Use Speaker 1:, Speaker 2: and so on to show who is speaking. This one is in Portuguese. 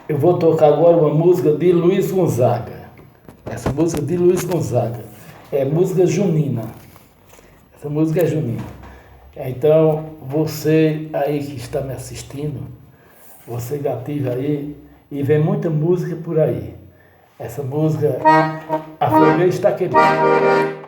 Speaker 1: Eu vou tocar agora uma música de Luiz Gonzaga. Essa música de Luiz Gonzaga é música junina. Essa música é junina. Então, você aí que está me assistindo, você gatilha aí e vem muita música por aí. Essa música, a fogueira está quebrando.